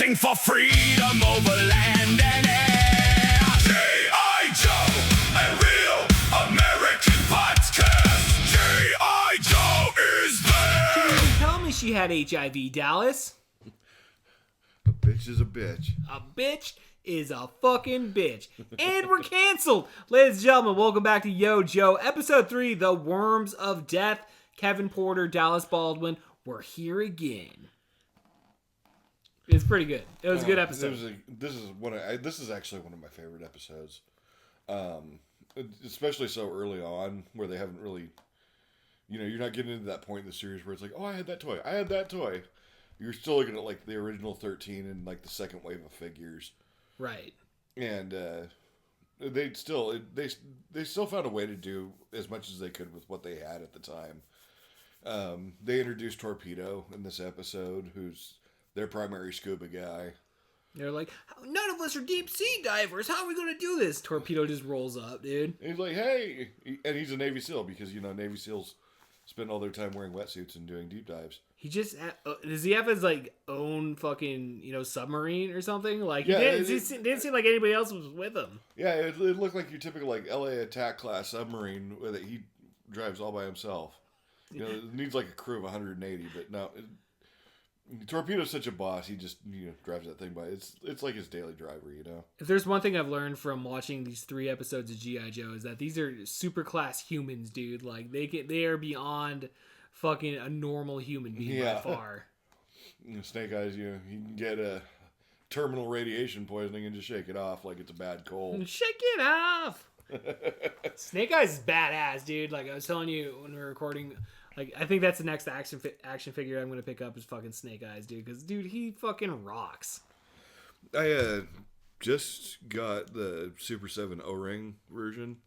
fighting for freedom over land and air. G.I. Joe, a real American podcast. G.I. Joe is there. She didn't tell me she had HIV, Dallas. A bitch is a bitch. A bitch is a fucking bitch. And we're canceled. Ladies and gentlemen, welcome back to Yo Joe, episode 3, The Worms of Death. Kevin Porter, Dallas Baldwin, we're here again. It's pretty good. It was a good episode. This is actually one of my favorite episodes. Especially so early on, where they haven't really, you're not getting into that point in the series where it's like, oh, I had that toy. You're still looking at like the original 13 and like the second wave of figures. Right. And they still found a way to do as much as they could with what they had at the time. They introduced Torpedo in this episode, who's their primary scuba guy. They're like, none of us are deep sea divers. How are we going to do this? Torpedo just rolls up, dude. And he's like, hey. And he's a Navy SEAL because, Navy SEALs spend all their time wearing wetsuits and doing deep dives. He just does he have his like own fucking submarine or something? Like yeah, it didn't seem like anybody else was with him. Yeah, it looked like your typical like LA attack class submarine that he drives all by himself. It needs like a crew of 180, but no. Torpedo's such a boss. He just drives that thing by. It's like his daily driver. If there's one thing I've learned from watching these 3 episodes of G.I. Joe is that these are super class humans, dude. Like they are beyond fucking a normal human being by far. Snake Eyes, he can get a terminal radiation poisoning and just shake it off like it's a bad cold. Shake it off. Snake Eyes is badass, dude. Like I was telling you when we were recording. Like, I think that's the next action figure I'm going to pick up is fucking Snake Eyes, dude. Because, dude, he fucking rocks. I just got the Super 7 O-Ring version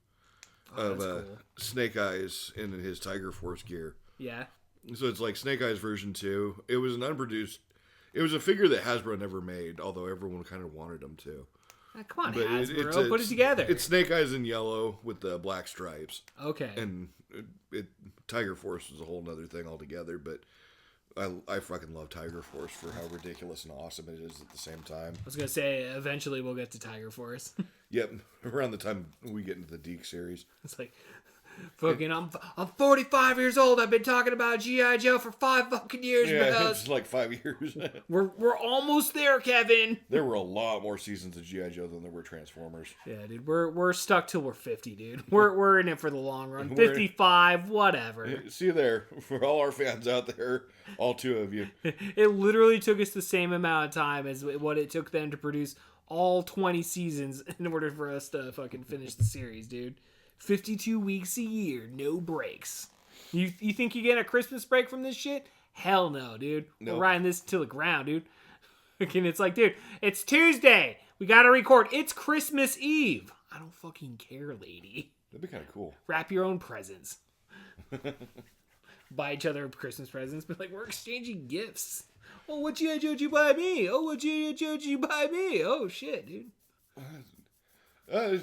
of cool. Snake Eyes in his Tiger Force gear. Yeah. So it's like Snake Eyes version 2. It was an unproduced... It was a figure that Hasbro never made, although everyone kind of wanted him to. Come on, but Hasbro, put it together. It's Snake Eyes in yellow with the black stripes. Okay. And Tiger Force was a whole nother thing altogether, but I fucking love Tiger Force for how ridiculous and awesome it is at the same time. I was going to say, eventually we'll get to Tiger Force. Yep, around the time we get into the Deke series. It's like... Fucking, I'm 45 years old. I've been talking about G.I. Joe for 5 fucking years, yeah, it's like 5 years. we're almost there, Kevin. There were a lot more seasons of G.I. Joe than there were Transformers. Yeah, dude, we're stuck till we're 50, dude. We're in it for the long run. 55, whatever. See you there for all our fans out there, all 2 of you. It literally took us the same amount of time as what it took them to produce all 20 seasons in order for us to fucking finish the series, dude. 52 weeks a year, no breaks. You think you get a Christmas break from this shit? Hell no, dude. Nope. We're riding this to the ground, dude. And it's like, dude, it's Tuesday. We gotta record. It's Christmas Eve. I don't fucking care, lady. That'd be kind of cool. Wrap your own presents. Buy each other Christmas presents, but like, we're exchanging gifts. Oh, what G.I. Joe did you buy me? Oh, what G.I. Joe did you buy me? Oh, shit, dude.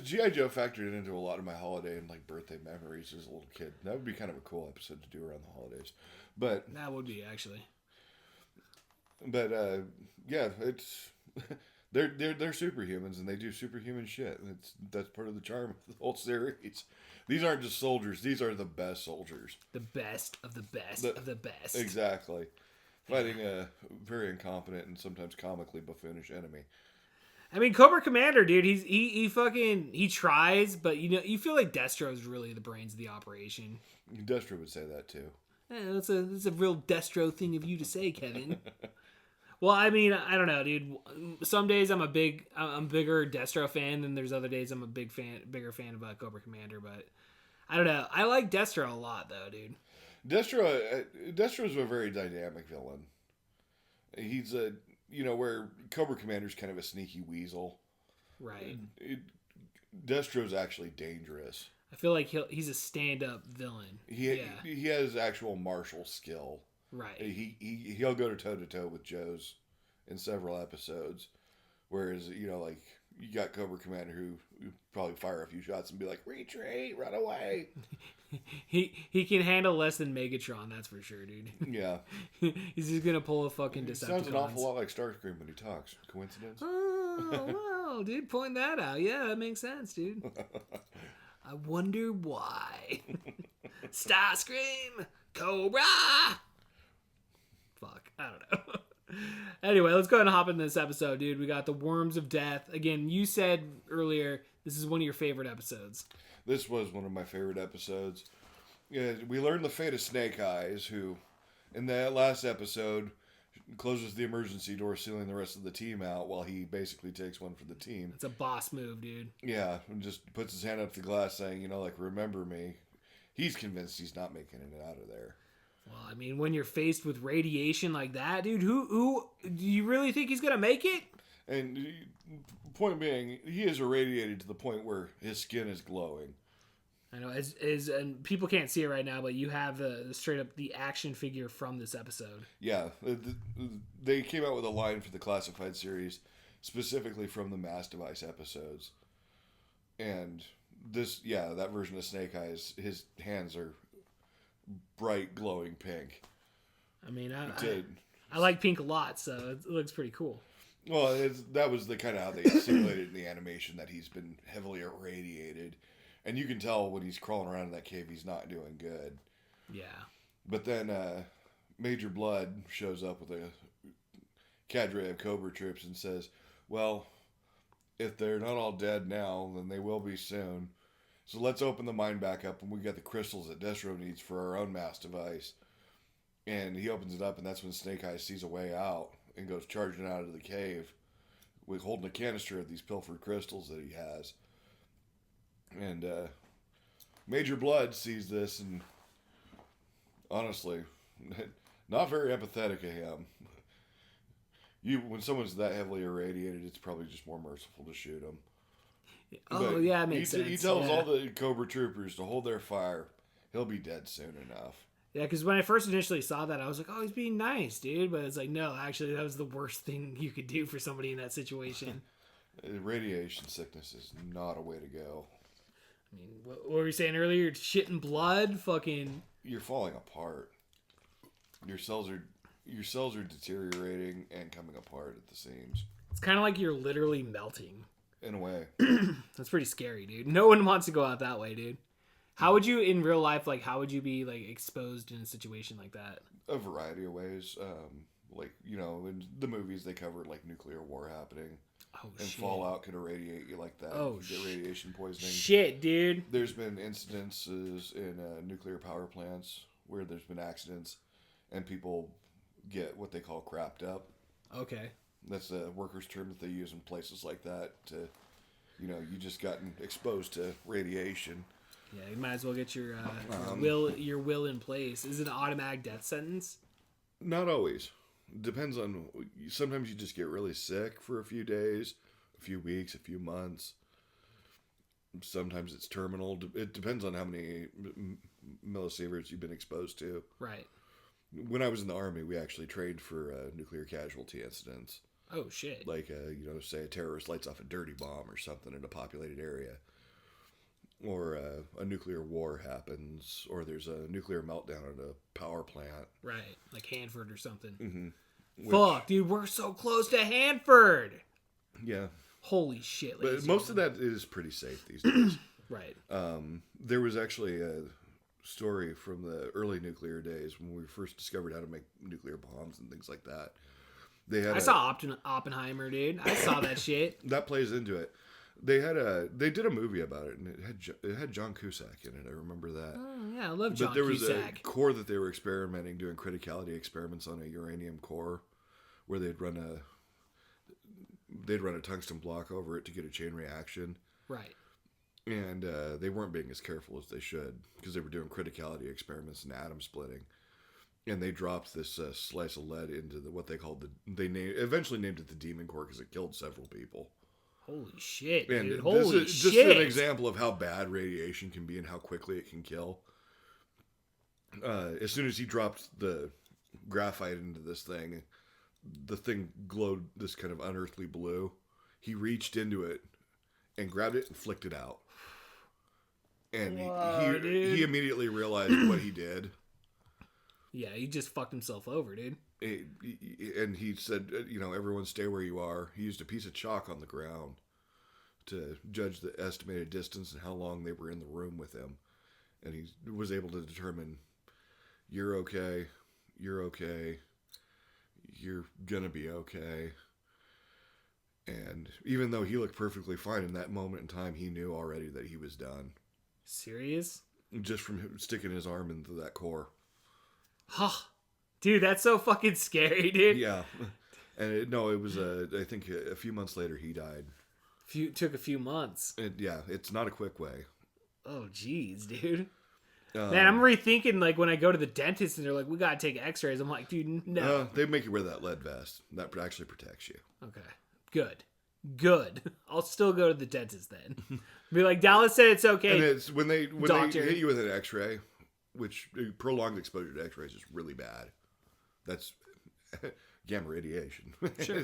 G.I. Joe factored into a lot of my holiday and like birthday memories as a little kid. That would be kind of a cool episode to do around the holidays. But that would be actually. But yeah, it's they're superhumans and they do superhuman shit. That's part of the charm of the whole series. These aren't just soldiers; these are the best soldiers. The best of the best of the best. Exactly, fighting a very incompetent and sometimes comically buffoonish enemy. I mean, Cobra Commander, dude, he tries, but you feel like Destro's really the brains of the operation. Destro would say that too. Yeah, that's a real Destro thing of you to say, Kevin. Well, I mean, I don't know, dude. Some days I'm bigger Destro fan, and there's other days I'm a bigger fan of Cobra Commander. But I don't know. I like Destro a lot, though, dude. Destro's a very dynamic villain. He's where Cobra Commander's kind of a sneaky weasel. Right. Destro's actually dangerous. I feel like he's a stand-up villain. He has actual martial skill. Right. He'll go toe to toe with Joe's in several episodes, whereas you got Cobra Commander who probably fire a few shots and be like, retreat, run away. He can handle less than Megatron, that's for sure, dude. Yeah. He's just gonna pull a fucking He Decepticons. sounds an awful lot like Starscream when he talks. Coincidence? Oh, wow, dude, point that out. Yeah, that makes sense, dude. I wonder why. Starscream, Cobra. Fuck, I don't know. Anyway, let's go ahead and hop into this episode, dude. We got the Worms of Death. Again, you said earlier this is one of your favorite episodes. This was one of my favorite episodes. Yeah, we learned the fate of Snake Eyes, who, in that last episode, closes the emergency door, sealing the rest of the team out, while he basically takes one for the team. It's a boss move, dude. Yeah, and just puts his hand up to the glass, saying, remember me. He's convinced he's not making it out of there. Well, I mean, when you're faced with radiation like that, dude, who do you really think he's gonna make it? And point being, he is irradiated to the point where his skin is glowing. I know, and people can't see it right now, but you have straight up the action figure from this episode. Yeah, they came out with a line for the Classified series, specifically from the Mass Device episodes. And that version of Snake Eyes, his hands are bright, glowing pink. I mean, I like pink a lot, so it looks pretty cool. Well, that was the kind of how they simulated in the animation, that he's been heavily irradiated. And you can tell when he's crawling around in that cave, he's not doing good. Yeah. But then Major Blood shows up with a cadre of Cobra troops and says, well, if they're not all dead now, then they will be soon. So let's open the mine back up, and we got the crystals that Destro needs for our own mass device. And he opens it up, and that's when Snake Eyes sees a way out and goes charging out of the cave with holding a canister of these pilfered crystals that he has. And Major Blood sees this, and honestly, not very empathetic of him. When someone's that heavily irradiated, it's probably just more merciful to shoot him. Oh, But yeah, it makes sense. He tells all the Cobra troopers to hold their fire. He'll be dead soon enough. Yeah, because when I first initially saw that, I was like, oh, he's being nice, dude. But it's like, no, actually, that was the worst thing you could do for somebody in that situation. Radiation sickness is not a way to go. I mean, what were you saying earlier? Shitting blood? Fucking... You're falling apart. Your cells are deteriorating and coming apart at the seams. It's kind of like you're literally melting. In a way. That's pretty scary, dude. No one wants to go out that way, dude. How would you, in real life, how would you be, exposed in a situation like that? A variety of ways. In the movies, they covered, nuclear war happening. Oh, and shit. fallout could irradiate you like that. Oh, you get radiation poisoning. Shit, dude. There's been incidences in nuclear power plants where there's been accidents and people get what they call crapped up. Okay. That's a workers' term that they use in places like that to, you just gotten exposed to radiation. Yeah, you might as well get your will in place. Is it an automatic death sentence? Not always. Depends on. Sometimes you just get really sick for a few days, a few weeks, a few months. Sometimes it's terminal. It depends on how many millisieverts you've been exposed to. Right. When I was in the Army, we actually trained for nuclear casualty incidents. Oh, shit. Say a terrorist lights off a dirty bomb or something in a populated area. Or a nuclear war happens, or there's a nuclear meltdown at a power plant. Right, like Hanford or something. Mm-hmm. Fuck, dude, we're so close to Hanford! Yeah. Holy shit. But most of that is pretty safe these days. Right. There was actually a story from the early nuclear days when we first discovered how to make nuclear bombs and things like that. I saw Oppenheimer, dude. I saw that shit. That plays into it. They did a movie about it, and it had John Cusack in it. I remember that. Oh, yeah, I love John Cusack. But there was a core that they were experimenting, doing criticality experiments on a uranium core, where they'd run a tungsten block over it to get a chain reaction. Right. And they weren't being as careful as they should, because they were doing criticality experiments and atom splitting. And they dropped this slice of lead into what they called eventually named it the Demon Core, because it killed several people. Holy shit, and dude. Holy this is shit. just an example of how bad radiation can be and how quickly it can kill. As soon as he dropped the graphite into this thing, the thing glowed this kind of unearthly blue. he reached into it and grabbed it and flicked it out. And Whoa, dude. he immediately realized what he did. Yeah, he just fucked himself over, dude. And he said, everyone stay where you are. He used a piece of chalk on the ground to judge the estimated distance and how long they were in the room with him. And he was able to determine, you're okay, you're okay, you're gonna be okay. And even though he looked perfectly fine in that moment in time, he knew already that he was done. Serious? Just from him sticking his arm into that core. Huh. Dude, that's so fucking scary, dude. Yeah. And it was, I think a few months later he died. Took a few months. It's not a quick way. Oh, jeez, dude. Man, I'm rethinking, like, when I go to the dentist and they're like, we gotta take x-rays. I'm like, dude, no. They make you wear that lead vest. That actually protects you. Okay. Good. I'll still go to the dentist then. Be like, Dallas said it's okay. And it's when they Doctor. hit you with an x-ray, which prolonged exposure to x-rays is really bad. That's gamma radiation. Sure.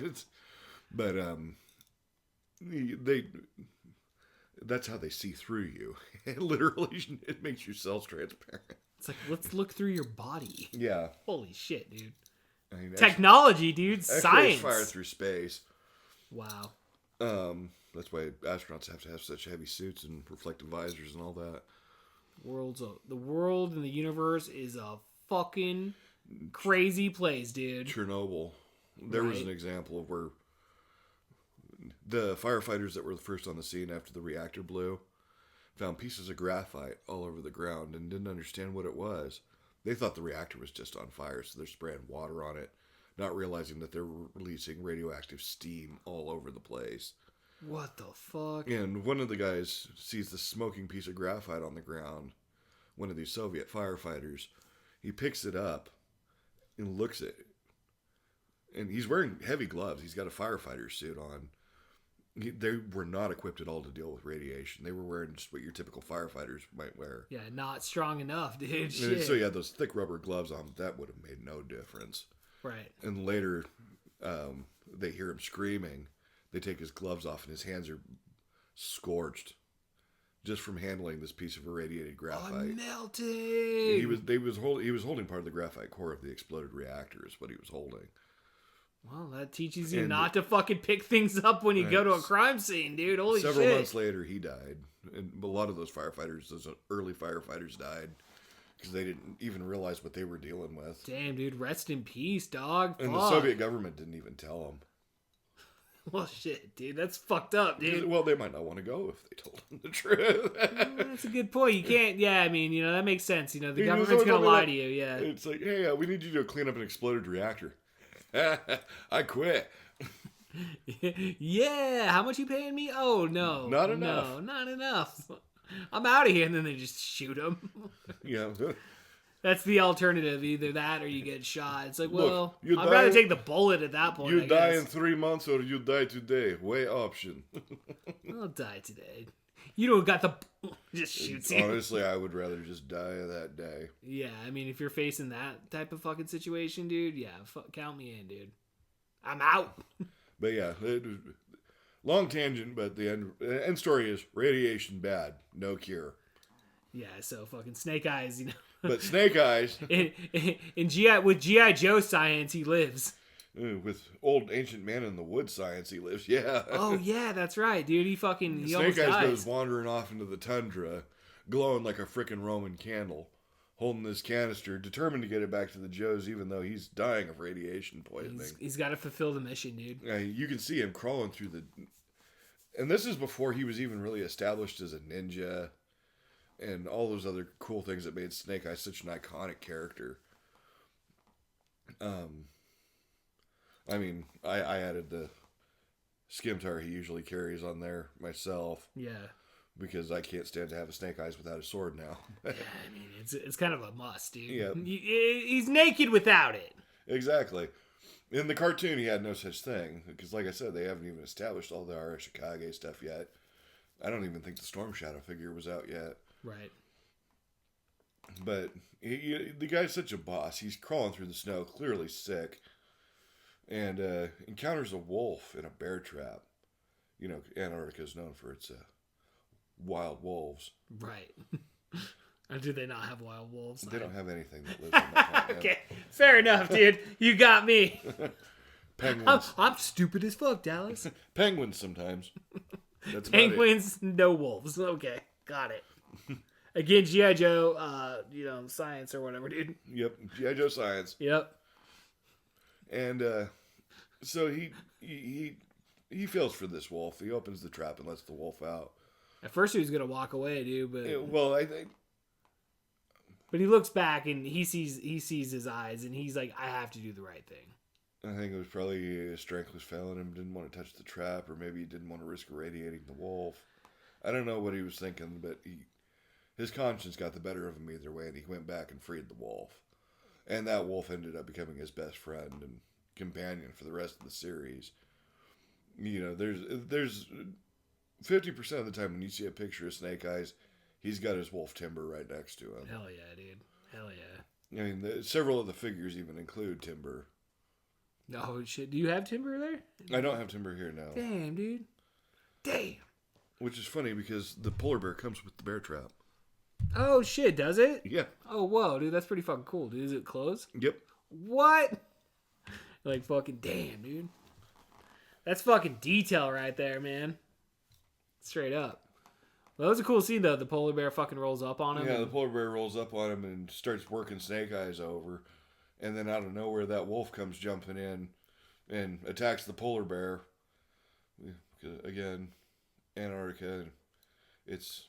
But that's how they see through you. Literally, it makes your cells transparent. It's like, let's look through your body. Yeah. Holy shit, dude. I mean, Technology, dude. X-rays Science. fire through space. Wow. That's why astronauts have to have such heavy suits and reflective visors and all that. The world and the universe is a fucking crazy place, dude. Chernobyl. There was an example of where the firefighters that were the first on the scene after the reactor blew found pieces of graphite all over the ground and didn't understand what it was. They thought the reactor was just on fire, so they're spraying water on it, not realizing that they're releasing radioactive steam all over the place. What the fuck? And one of the guys sees the smoking piece of graphite on the ground, one of these Soviet firefighters. He picks it up and looks at it. And he's wearing heavy gloves. He's got a firefighter suit on. They were not equipped at all to deal with radiation. They were wearing just what your typical firefighters might wear. Yeah, not strong enough, dude. And Shit. so he had those thick rubber gloves on. That would have made no difference. Right. And later, they hear him screaming. They take his gloves off, and his hands are scorched just from handling this piece of irradiated graphite. I'm melting. He was holding part of the graphite core of the exploded reactor. Is what he was holding. Well, that teaches you not to fucking pick things up when you go to a crime scene, dude. Holy shit. Several months later, he died. And a lot of those early firefighters died because they didn't even realize what they were dealing with. Damn, dude. Rest in peace, dog. And Fuck. the Soviet government didn't even tell them. Well, shit, dude. That's fucked up, dude. Well, they might not want to go if they told them the truth. That's a good point. You can't, I mean, that makes sense. The He government's was going to like, lie to you, yeah. It's like, hey, we need you to clean up an exploded reactor. I quit. Yeah, how much you paying me? Oh, no. Not enough. No, not enough. I'm out of here, and then they just shoot him. Yeah. That's the alternative. Either that or you get shot. It's like, Look, well, you I'd die- rather take the bullet at that point, You I die guess. in 3 months or you die today. Way option. I'll die today. You don't got the... Just shoots you. Honestly, I would rather just die that day. Yeah, I mean, if you're facing that type of fucking situation, dude, yeah, count me in, dude. I'm out. But yeah, long tangent, but the end story is radiation bad, no cure. Yeah, so fucking Snake Eyes, But Snake Eyes, in G.I. Joe science, he lives. with old ancient man in the wood science, he lives. Yeah. Oh yeah, that's right, dude. He Snake almost Eyes dies. goes wandering off into the tundra, glowing like a frickin' Roman candle, holding this canister, determined to get it back to the Joes, even though he's dying of radiation poisoning. He's got to fulfill the mission, dude. You can see him crawling through the... And this is before he was even really established as a ninja and all those other cool things that made Snake Eyes such an iconic character. I mean, I added the scimitar he usually carries on there myself. Yeah. Because I can't stand to have a Snake Eyes without a sword now. I mean, it's kind of a must, dude. Yeah. He's naked without it. Exactly. In the cartoon, he had no such thing. Because, like I said, they haven't even established all the Arashikage stuff yet. I don't even think the Storm Shadow figure was out yet. Right. But the guy's such a boss. He's crawling through the snow, clearly sick. And encounters a wolf in a bear trap. you know, Antarctica is known for its wild wolves. Right. Or do they not have wild wolves? They don't have anything that lives on that continent. Okay, fair enough, dude. You got me. Penguins. I'm stupid as fuck, Dallas. Penguins sometimes. That's about it. Penguins, no wolves. Okay, got it. Again, G.I. Joe, you know, science or whatever, dude. Yep, G.I. Joe science. Yep. And so he feels for this wolf. He opens the trap and lets the wolf out. At first he was gonna walk away, dude, but Well, I think. but he looks back and he sees his eyes and he's like, I have to do the right thing. I think it was probably his strength was failing him. Didn't want to touch the trap, or maybe he didn't want to risk irradiating the wolf. I don't know what he was thinking, but his conscience got the better of him either way, and he went back and freed the wolf. And that wolf ended up becoming his best friend and companion for the rest of the series. You know, there's 50% of the time when you see a picture of Snake Eyes, he's got his wolf Timber right next to him. Hell yeah, dude. Hell yeah. I mean, several of the figures even include Timber. Oh shit! Do you have Timber there? I don't have Timber here now. Damn, dude. Damn. Which is funny because the polar bear comes with the bear trap. Oh shit! Does it? Yeah. Oh whoa, dude, that's pretty fucking cool, dude. Is it closed? Yep. What? Like fucking damn, dude. That's fucking detail right there, man. Straight up. Well, that was a cool scene though. The polar bear fucking rolls up on him. Yeah, the polar bear rolls up on him and starts working Snake Eyes over. And then out of nowhere, that wolf comes jumping in and attacks the polar bear. Again, Antarctica, it's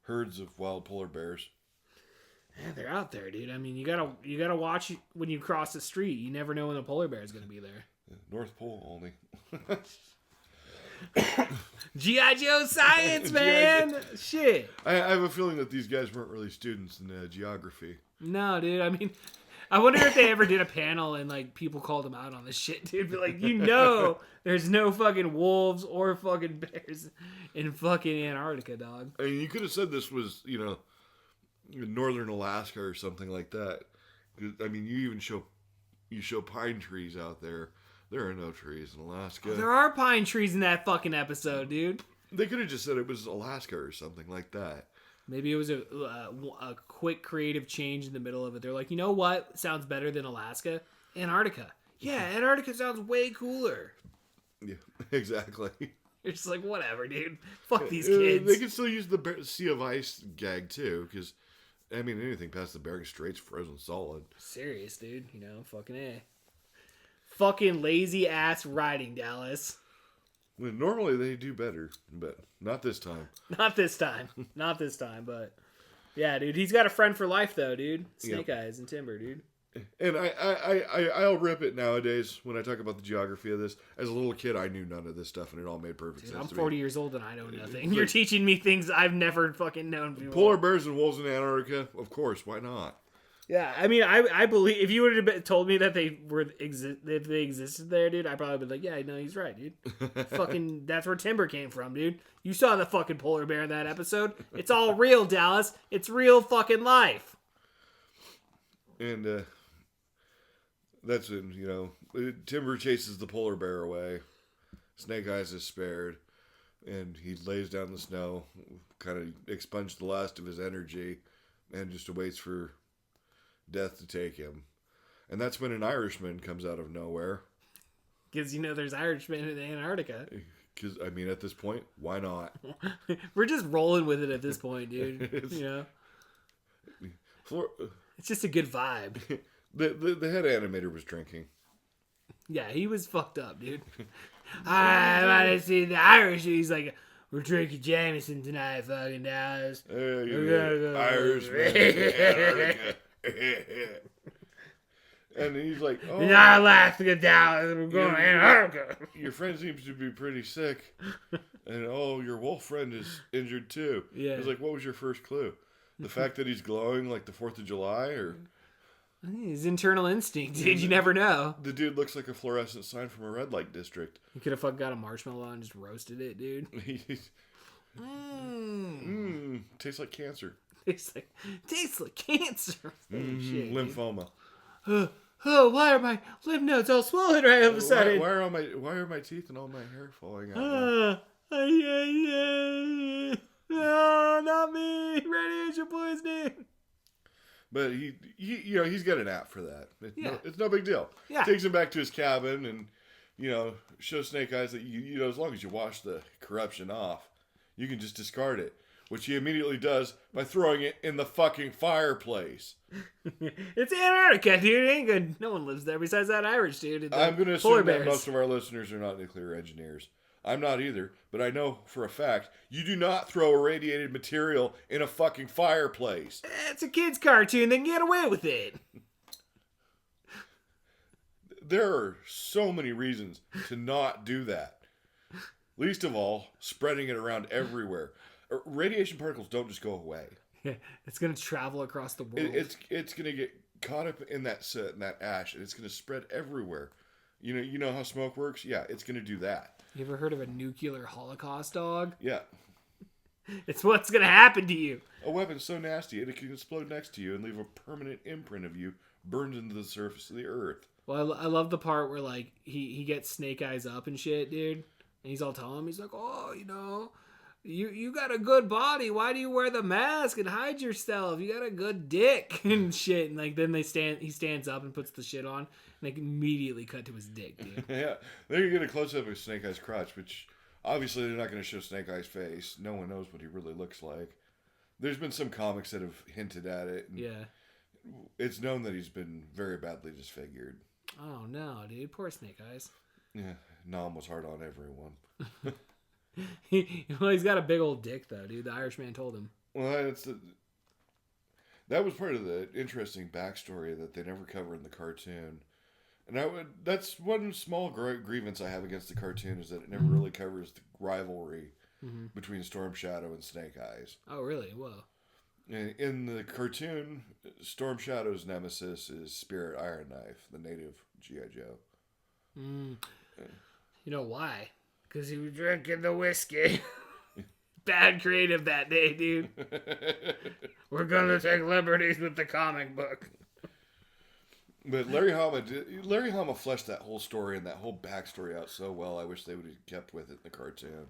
herds of wild polar bears. Yeah, they're out there, dude. I mean, you gotta watch when you cross the street. You never know when the polar bear is gonna be there. North Pole only. G.I. Joe science, man. Shit. I have a feeling that these guys weren't really students in geography. No, dude. I mean, I wonder if they ever did a panel and like people called them out on this shit, dude. But like, you know, there's no fucking wolves or fucking bears in fucking Antarctica, dog. I mean, you could have said this was, you know, northern Alaska or something like that. I mean, you show pine trees out there. There are no trees in Alaska. There are pine trees in that fucking episode, dude. They could have just said it was Alaska or something like that. Maybe it was a quick creative change in the middle of it. They're like, you know what sounds better than Alaska? Antarctica. Yeah, Antarctica sounds way cooler. Yeah, exactly. You're just like, whatever, dude. Fuck these kids. They could still use the Sea of Ice gag, too, because, I mean, anything past the Bering Strait's frozen solid. Serious, dude. You know, fucking A. Fucking lazy ass writing, Dallas. Well, normally they do better, but not this time. Not this time. Not this time, but yeah, dude. He's got a friend for life, though, dude. Snake Eyes and Timber, dude. And I'll rip it nowadays when I talk about the geography of this. As a little kid, I knew none of this stuff, and it all made perfect sense I'm to 40 me. years old and I know nothing. You're teaching me things I've never fucking known before. Polar bears and wolves in Antarctica, of course, why not? Yeah, I mean, I believe if you would have told me that they if they existed there, dude, I'd probably be like, yeah, no, he's right, dude. Fucking, that's where Timber came from, dude. You saw the fucking polar bear in that episode. It's all real, Dallas. It's real fucking life. And that's when, you know, Timber chases the polar bear away. Snake Eyes is spared. And he lays down in the snow, kind of expunged the last of his energy, and just awaits for death to take him. And that's when an Irishman comes out of nowhere. Because, you know, there's Irishmen in Antarctica. Because, I mean, at this point, why not? We're just rolling with it at this point, dude. You know? It's just a good vibe. The head animator was drinking. Yeah, he was fucked up, dude. I want to see the Irish. He's like, we're drinking Jameson tonight, fucking Dallas. You're Irishman. And he's like, oh, Not Alaska, Dallas. We're going to Antarctica. your friend seems to be pretty sick. And, oh, your wolf friend is injured too. Yeah. He's like, what was your first clue? The fact that he's glowing like the 4th of July? Or His internal instinct, dude. You never know. the dude looks like a fluorescent sign from a red light district. You could have fucking got a marshmallow and just roasted it, dude. Tastes like cancer. Tastes like cancer. Shit, Lymphoma. oh, why are my lymph nodes all swollen right all of a sudden? Why are my teeth and all my hair falling out? No, not me. Radiation poisoning. But he's got an app for that. Yeah. It's no big deal. Yeah. Takes him back to his cabin and, shows Snake Eyes that, as long as you wash the corruption off, you can just discard it. Which he immediately does by throwing it in the fucking fireplace. It's Antarctica, dude. It ain't good. No one lives there besides that Irish dude. And the I'm going to polar assume that bears. most of our listeners are not nuclear engineers. I'm not either, but I know for a fact you do not throw irradiated material in a fucking fireplace. It's a kid's cartoon. They can get away with it. There are so many reasons to not do that. Least of all, spreading it around everywhere. Radiation particles don't just go away. Yeah, it's gonna travel across the world. It's gonna get caught up in that soot and that ash, and it's gonna spread everywhere. You know how smoke works? Yeah, it's gonna do that. You ever heard of a nuclear holocaust, dog? Yeah. It's what's gonna happen to you. A weapon so nasty it can explode next to you and leave a permanent imprint of you burned into the surface of the earth. Well, I love the part where like he gets Snake Eyes up and shit, dude. And he's all telling him, he's like, oh, you got a good body. Why do you wear the mask and hide yourself? You got a good dick and shit. And like then he stands up and puts the shit on, and they immediately cut to his dick, dude. Yeah, then you get a close up of Snake Eyes' crotch, which obviously they're not going to show Snake Eyes' face. No one knows what he really looks like. There's been some comics that have hinted at it. And Yeah. it's known that he's been very badly disfigured. Oh no, dude, poor Snake Eyes. Yeah, Nom was hard on everyone. He's got a big old dick though, dude. The Irishman told him. Well, that was part of the interesting backstory that they never cover in the cartoon. And that's one small grievance I have against the cartoon is that it never really covers the rivalry between Storm Shadow and Snake Eyes. Oh really? Whoa. In the cartoon, Storm Shadow's nemesis is Spirit Iron Knife, the native G.I. Joe. You know why? Because he was drinking the whiskey. Bad creative that day, dude. We're gonna take liberties with the comic book. But Larry Hama fleshed that whole story and that whole backstory out so well. I wish they would have kept with it in the cartoon.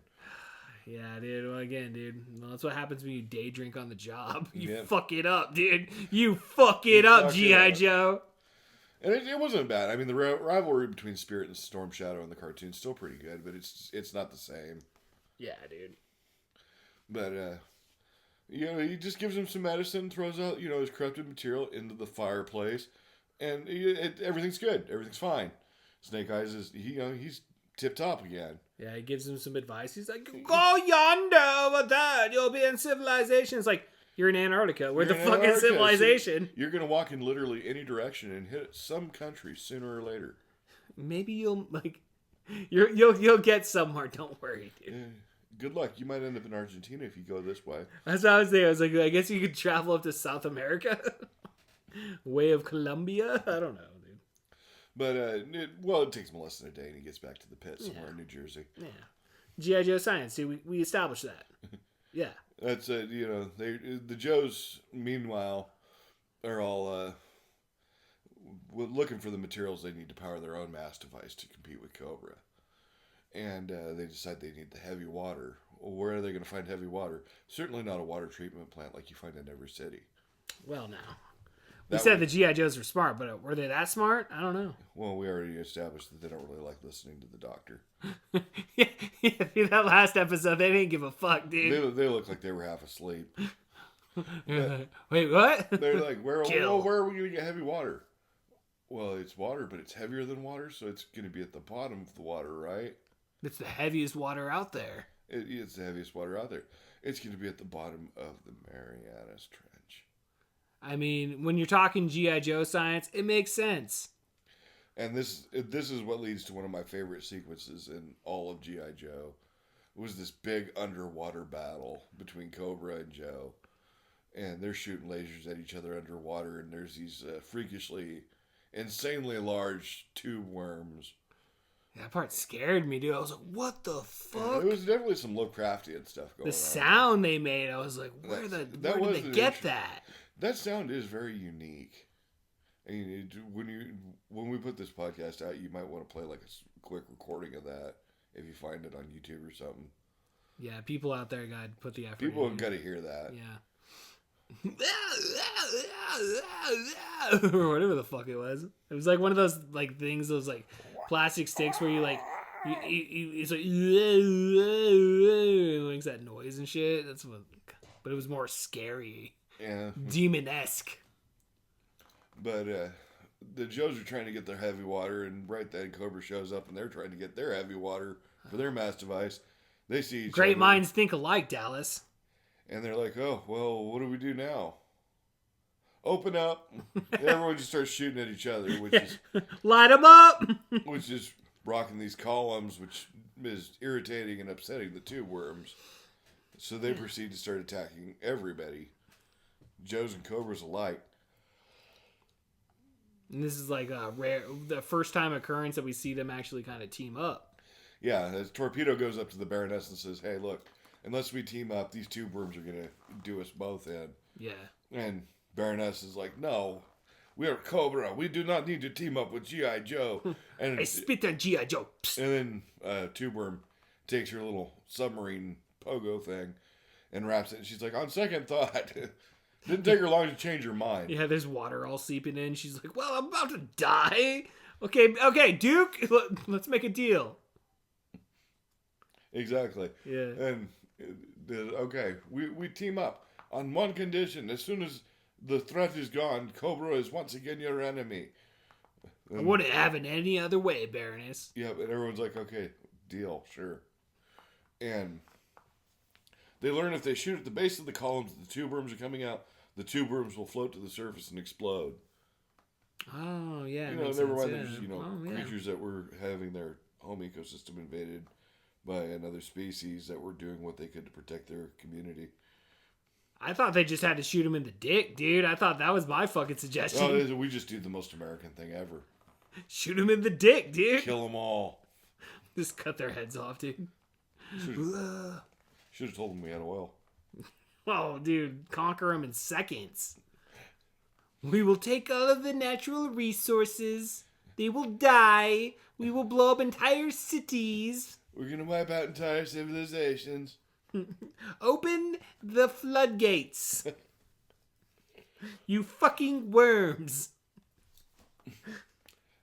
Yeah, dude. Well, again, dude. Well, that's what happens when you day drink on the job. You Yeah. fuck it up, dude. You fuck it up, fuck it G.I. up. Joe. And it wasn't bad. I mean, the rivalry between Spirit and Storm Shadow in the cartoon is still pretty good, but it's not the same. Yeah, dude. But he just gives him some medicine, throws out his corrupted material into the fireplace, and everything's good. Everything's fine. Snake Eyes he's tip top again. Yeah, he gives him some advice. He's like, go yonder over there. You'll be in civilization. It's like, you're in Antarctica. We're the You're in fucking Antarctica, so civilization. you're gonna walk in literally any direction and hit some country sooner or later. Maybe you'll you'll get somewhere. Don't worry, dude. Yeah. Good luck. You might end up in Argentina if you go this way. That's what I was saying. I was like, I guess you could travel up to South America. Way of Colombia? I don't know, dude. But it takes him less than a day and he gets back to the pit somewhere in New Jersey. Yeah. G.I. Joe science. See, we established that. Yeah. That's the Joes meanwhile are all looking for the materials they need to power their own mass device to compete with Cobra. And they decide they need the heavy water. Well, where are they going to find heavy water? Certainly not a water treatment plant like you find in every city. Well, now. We said the G.I. Joes were smart, but were they that smart? I don't know. Well, we already established that they don't really like listening to the doctor. Yeah, that last episode, they didn't give a fuck, dude. They look like they were half asleep. Wait, what? They're like, where are we going to get heavy water? Well, it's water, but it's heavier than water, so it's going to be at the bottom of the water, right? It's the heaviest water out there. It's the heaviest water out there. It's going to be at the bottom of the Marianas Trench. I mean, when you're talking G.I. Joe science, it makes sense. And this is what leads to one of my favorite sequences in all of G.I. Joe. It was this big underwater battle between Cobra and Joe. And they're shooting lasers at each other underwater, and there's these freakishly, insanely large tube worms. That part scared me, dude. I was like, what the fuck? There was definitely some Lovecraftian stuff going on. The sound they made, I was like, where did they get that? That sound is very unique. And when we put this podcast out, you might want to play like a quick recording of that if you find it on YouTube or something. Yeah, people out there got to put the effort People in. have got to hear that. Yeah. Or whatever the fuck it was. It was like one of those like things, those like plastic sticks where you like, it's like, it makes that noise and shit. That's what, but it was more scary, Yeah. demon-esque. But the Joes are trying to get their heavy water, and right then Cobra shows up, and they're trying to get their heavy water for their mass device. They see each Great other, minds think alike, Dallas. and they're like, "Oh, well, what do we do now?" Open up. And everyone just starts shooting at each other, Light them up. which is rocking these columns, which is irritating and upsetting the tube worms. So they proceed to start attacking everybody, Joes and Cobras alike. And this is like a rare, the first time occurrence that we see them actually kind of team up. Yeah, as Torpedo goes up to the Baroness and says, "Hey, look, unless we team up, these tube worms are going to do us both in." Yeah. And Baroness is like, "No, we are Cobra. We do not need to team up with G.I. Joe." And I spit on G.I. Joe. Psst. and then Tube Worm takes her little submarine pogo thing and wraps it. And she's like, "On second thought," didn't take her long to change her mind. Yeah, there's water all seeping in. She's like, "Well, I'm about to die." Okay, Duke, let's make a deal. Exactly. Yeah. And okay, we team up on one condition: as soon as the threat is gone, Cobra is once again your enemy. I wouldn't have it any other way, Baroness. Yeah, but everyone's like, "Okay, deal, sure." And they learn if they shoot at the base of the columns, the tube worms are coming out. The tube worms will float to the surface and explode. Oh, yeah. You know, makes never sense, mind yeah. there's, Oh, yeah. creatures that were having their home ecosystem invaded by another species that were doing what they could to protect their community. I thought they just had to shoot him in the dick, dude. I thought that was my fucking suggestion. We just do the most American thing ever. Shoot him in the dick, dude. Kill them all. Just cut their heads off, dude. Should have told them we had oil. Oh, dude, conquer them in seconds. We will take all of the natural resources. They will die. We will blow up entire cities. We're going to wipe out entire civilizations. Open the floodgates. You fucking worms.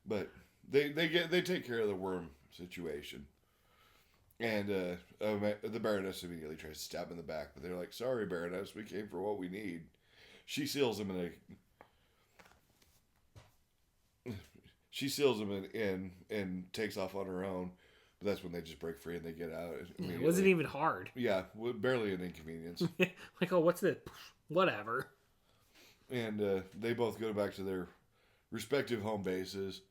But they take care of the worm situation. And the Baroness immediately tries to stab him in the back, but they're like, "Sorry, Baroness, we came for what we need." She seals him in and takes off on her own. But that's when they just break free and they get out. It wasn't even hard. Yeah, barely an inconvenience. Like, oh, what's this? Whatever. And they both go back to their respective home bases.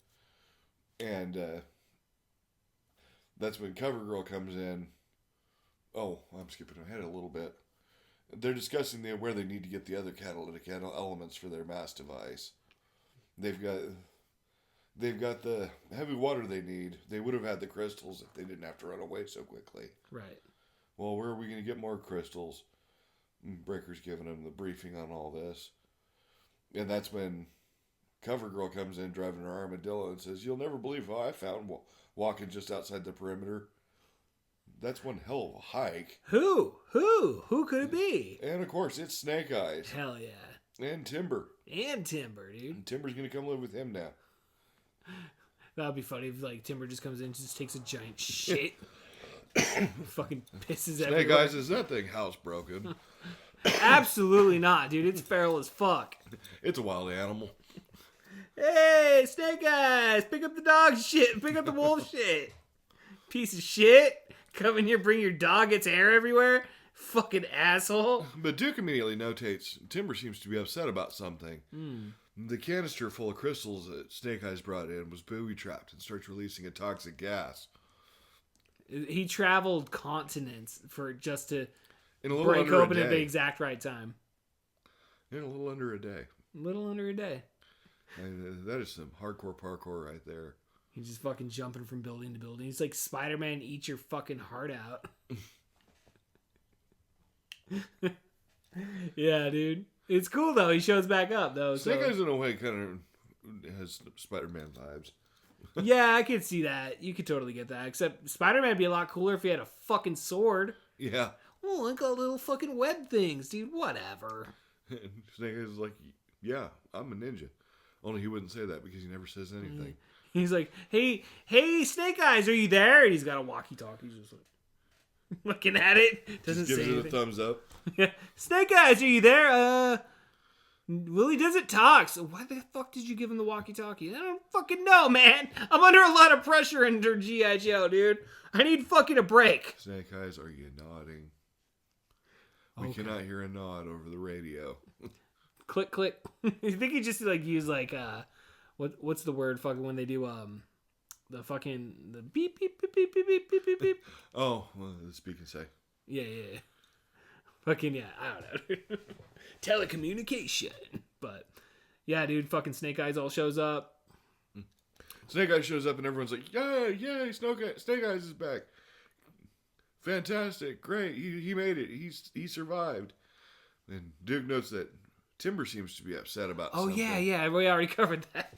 And that's when CoverGirl comes in. Oh, I'm skipping ahead a little bit. They're discussing where they need to get the other catalytic elements for their mass device. They've got the heavy water they need. They would have had the crystals if they didn't have to run away so quickly. Right. Well, where are we going to get more crystals? Breaker's giving them the briefing on all this. And that's when CoverGirl comes in driving her armadillo and says, "You'll never believe how I found walking just outside the perimeter." That's one hell of a hike. Who could it be? And of course, it's Snake Eyes. Hell yeah. And Timber. And Timber, dude. And Timber's going to come live with him now. That would be funny if like Timber just comes in and just takes a giant shit. Fucking pisses Snake everywhere. Eyes, is that thing housebroken? Absolutely not, dude. It's feral as fuck. It's a wild animal. Hey, Snake Eyes, pick up the dog shit. Pick up the wolf shit. Piece of shit. Come in here, bring your dog, its hair everywhere. Fucking asshole. But Duke immediately notates Timber seems to be upset about something. The canister full of crystals that Snake Eyes brought in was booby-trapped and starts releasing a toxic gas. He traveled continents for just to In a little break under open a at the day. exact right time. In a little under a day. A little under a day. And that is some hardcore parkour right there. He's just fucking jumping from building to building. He's like Spider-Man, eat your fucking heart out. Yeah, dude. It's cool though. He shows back up though. Snake So. Eyes in a way kind of has Spider-Man vibes. Yeah, I could see that. You could totally get that. Except Spider-Man would be a lot cooler if he had a fucking sword. Yeah. Oh, I got little fucking web things, dude. Whatever. And Snake Eyes is like, yeah, I'm a ninja. Only he wouldn't say that because he never says anything. He's like, hey, Snake Eyes, are you there? And he's got a walkie-talkie. He's just like looking at it. Doesn't Just say gives it a anything. thumbs up. Snake Eyes, are you there? Willie doesn't talk. So why the fuck did you give him the walkie-talkie? I don't fucking know, man. I'm under a lot of pressure under G.I. Joe, dude. I need fucking a break. Snake Eyes, are you nodding? We Okay. cannot hear a nod over the radio. Click, click. I think he just like use like what's the word fucking when they do the fucking the beep beep beep beep beep beep beep beep beep. Oh, well, the speak and say. Yeah. Fucking yeah, I don't know. Dude. Telecommunication. But yeah, dude, fucking Snake Eyes all shows up. Snake Eyes shows up and everyone's like, yay, Snake Eyes is back. Fantastic, great, he made it, he survived. And Duke notes that Timber seems to be upset about something. Yeah, we already covered that.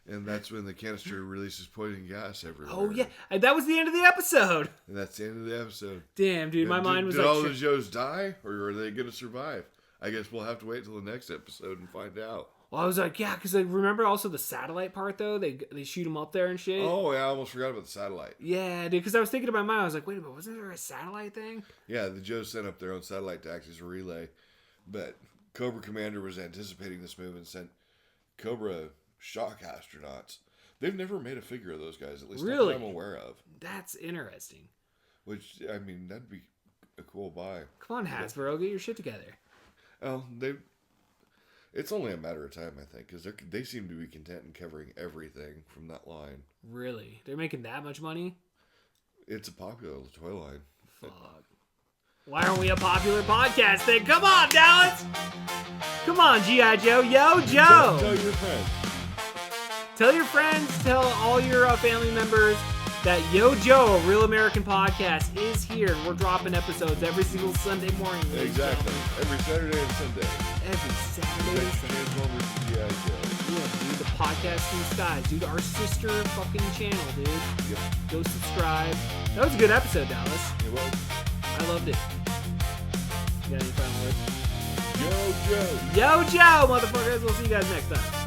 And that's when the canister releases poison gas everywhere. Oh yeah, and that was the end of the episode. And that's the end of the episode. Damn, dude, my mind was did like, all the Joes die, or are they going to survive? I guess we'll have to wait till the next episode and find out. well, I was like, yeah, because like, remember also the satellite part though? They shoot him up there and shit. Oh, yeah, I almost forgot about the satellite. Yeah, dude, because I was thinking in my mind, I was like, wait a minute, wasn't there a satellite thing? Yeah, the Joes sent up their own satellite to act as a relay, but Cobra Commander was anticipating this move and sent Cobra shock astronauts. They've never made a figure of those guys, at least not Really? that I'm aware of. That's interesting. Which, I mean, that'd be a cool buy. Come on, Hasbro, get your shit together. Well, it's only a matter of time, I think, because they seem to be content in covering everything from that line. Really? They're making that much money? It's a popular toy line. Fuck. Why aren't we a popular podcast then? Come on, Dallas! Come on, G.I. Joe. Yo, Joe! Tell your friends. Tell your friends, tell all your family members that Yo Joe, a Real American Podcast, is here. And we're dropping episodes every single Sunday morning. ladies and Exactly. gentlemen. Every Saturday and Sunday. Every Saturday and Sunday. Transformers and G.I. Joe. Yeah, dude, the podcast in the skies. Dude, our sister fucking channel, dude. Yep. Go subscribe. That was a good episode, Dallas. It was. I loved it. You got any final words? Yo, Joe. Yo, Joe, motherfuckers. We'll see you guys next time.